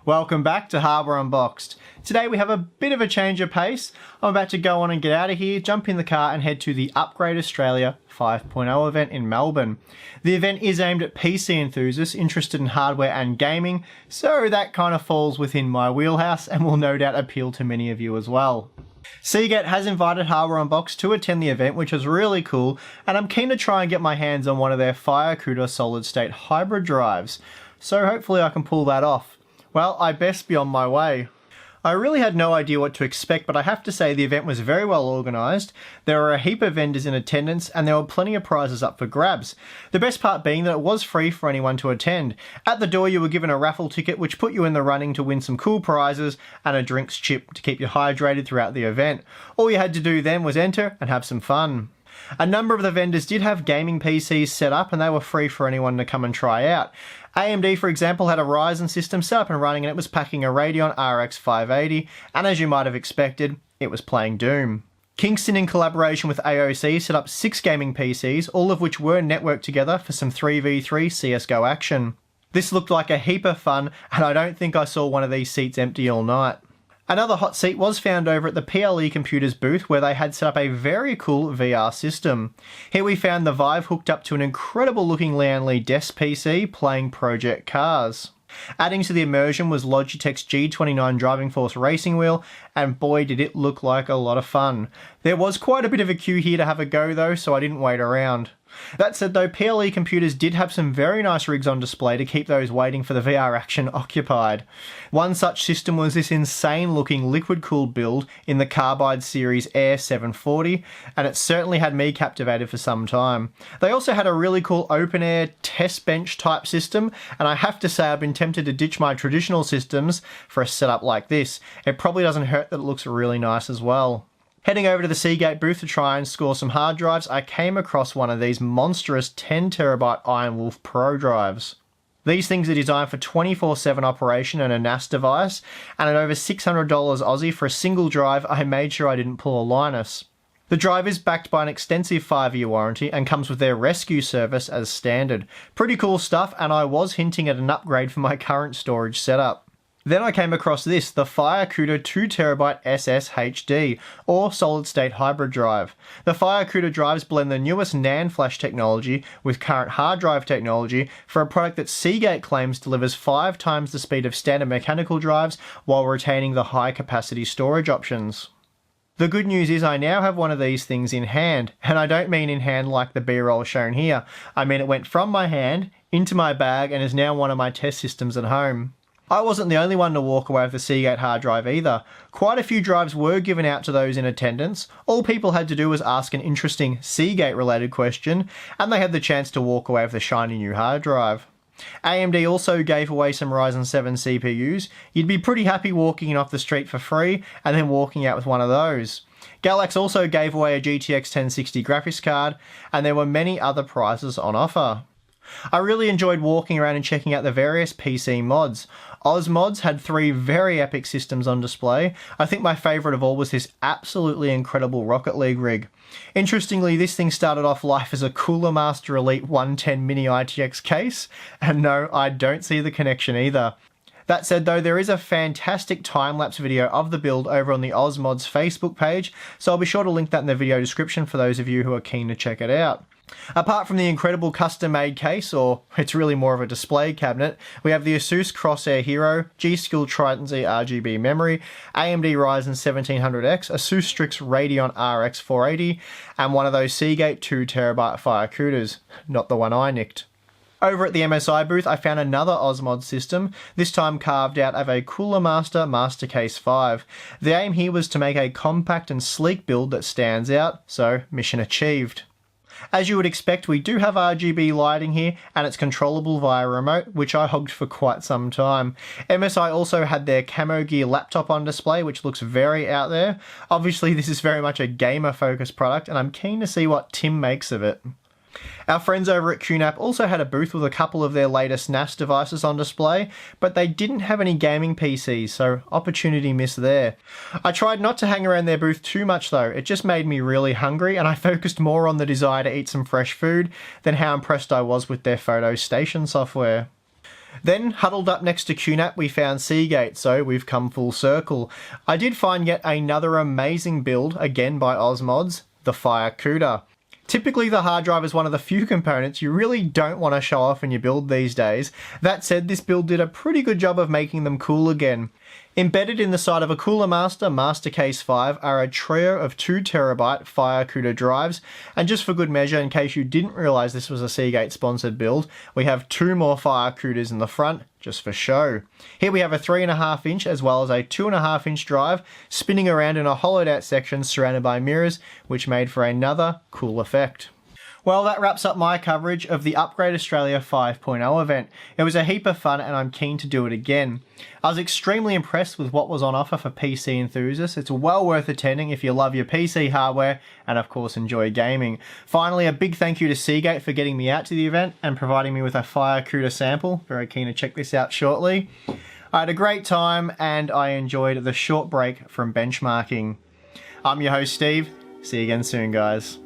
Welcome back to Harbour Unboxed. Today we have a bit of a change of pace. I'm about to go on and get out of here, jump in the car and head to the Upgrade Australia 5.0 event in Melbourne. The event is aimed at PC enthusiasts interested in hardware and gaming, so that kind of falls within my wheelhouse and will no doubt appeal to many of you as well. Seagate has invited Harbour Unboxed to attend the event, which is really cool, and I'm keen to try and get my hands on one of their FireCuda solid-state hybrid drives, so hopefully I can pull that off. Well, I best be on my way. I really had no idea what to expect, but I have to say the event was very well organised. There were a heap of vendors in attendance and there were plenty of prizes up for grabs. The best part being that it was free for anyone to attend. At the door you were given a raffle ticket which put you in the running to win some cool prizes and a drinks chip to keep you hydrated throughout the event. All you had to do then was enter and have some fun. A number of the vendors did have gaming PCs set up and they were free for anyone to come and try out. AMD, for example, had a Ryzen system set up and running and it was packing a Radeon RX 580, and as you might have expected, it was playing Doom. Kingston, in collaboration with AOC, set up 6 gaming PCs, all of which were networked together for some 3v3 CSGO action. This looked like a heap of fun, and I don't think I saw one of these seats empty all night. Another hot seat was found over at the PLE Computers booth where they had set up a very cool VR system. Here we found the Vive hooked up to an incredible looking Lian Li desk PC playing Project Cars. Adding to the immersion was Logitech's G29 Driving Force racing wheel, and boy did it look like a lot of fun. There was quite a bit of a queue here to have a go though, so I didn't wait around. That said though, PLE Computers did have some very nice rigs on display to keep those waiting for the VR action occupied. One such system was this insane looking liquid cooled build in the Carbide Series Air 740, and it certainly had me captivated for some time. They also had a really cool open air test bench type system, and I have to say I've been tempted to ditch my traditional systems for a setup like this. It probably doesn't hurt that it looks really nice as well. Heading over to the Seagate booth to try and score some hard drives, I came across one of these monstrous 10TB Ironwolf Pro drives. These things are designed for 24/7 operation and a NAS device, and at over $600 Aussie for a single drive, I made sure I didn't pull a Linus. The drive is backed by an extensive 5-year warranty and comes with their rescue service as standard. Pretty cool stuff, and I was hinting at an upgrade for my current storage setup. Then I came across this, the FireCuda 2TB SSHD, or solid-state hybrid drive. The FireCuda drives blend the newest NAND flash technology with current hard drive technology for a product that Seagate claims delivers 5 times the speed of standard mechanical drives while retaining the high-capacity storage options. The good news is I now have one of these things in hand, and I don't mean in hand like the B-roll shown here. I mean it went from my hand into my bag and is now one of my test systems at home. I wasn't the only one to walk away with the Seagate hard drive either. Quite a few drives were given out to those in attendance. All people had to do was ask an interesting Seagate related question, and they had the chance to walk away with a shiny new hard drive. AMD also gave away some Ryzen 7 CPUs. You'd be pretty happy walking in off the street for free and then walking out with one of those. Galax also gave away a GTX 1060 graphics card, and there were many other prizes on offer. I really enjoyed walking around and checking out the various PC mods. OzMods had 3 very epic systems on display. I think my favourite of all was this absolutely incredible Rocket League rig. Interestingly, this thing started off life as a Cooler Master Elite 110 Mini ITX case, and no, I don't see the connection either. That said though, there is a fantastic time-lapse video of the build over on the OzMods Facebook page, so I'll be sure to link that in the video description for those of you who are keen to check it out. Apart from the incredible custom-made case, or it's really more of a display cabinet, we have the Asus Crosshair Hero, G.Skill Trident Z RGB memory, AMD Ryzen 1700X, Asus Strix Radeon RX 480, and one of those Seagate 2TB FireCudas, not the one I nicked. Over at the MSI booth, I found another OzMod system, this time carved out of a Cooler Master Mastercase 5. The aim here was to make a compact and sleek build that stands out, so mission achieved. As you would expect, we do have RGB lighting here, and it's controllable via remote, which I hogged for quite some time. MSI also had their Camo Gear laptop on display, which looks very out there. Obviously, this is very much a gamer-focused product, and I'm keen to see what Tim makes of it. Our friends over at QNAP also had a booth with a couple of their latest NAS devices on display, but they didn't have any gaming PCs, so opportunity missed there. I tried not to hang around their booth too much though, it just made me really hungry and I focused more on the desire to eat some fresh food than how impressed I was with their photo station software. Then, huddled up next to QNAP, we found Seagate, so we've come full circle. I did find yet another amazing build, again by Osmods, the FireCuda. Typically, the hard drive is one of the few components you really don't want to show off in your build these days. That said, this build did a pretty good job of making them cool again. Embedded in the side of a Cooler Master Mastercase 5 are a trio of 2TB FireCuda drives, and just for good measure, in case you didn't realise this was a Seagate sponsored build, we have 2 more FireCudas in the front, just for show. Here we have a 3.5 inch as well as a 2.5 inch drive spinning around in a hollowed out section surrounded by mirrors, which made for another cool effect. Well, that wraps up my coverage of the Upgrade Australia 5.0 event. It was a heap of fun and I'm keen to do it again. I was extremely impressed with what was on offer for PC enthusiasts. It's well worth attending if you love your PC hardware and of course enjoy gaming. Finally, a big thank you to Seagate for getting me out to the event and providing me with a FireCuda sample. Very keen to check this out shortly. I had a great time and I enjoyed the short break from benchmarking. I'm your host Steve. See you again soon, guys.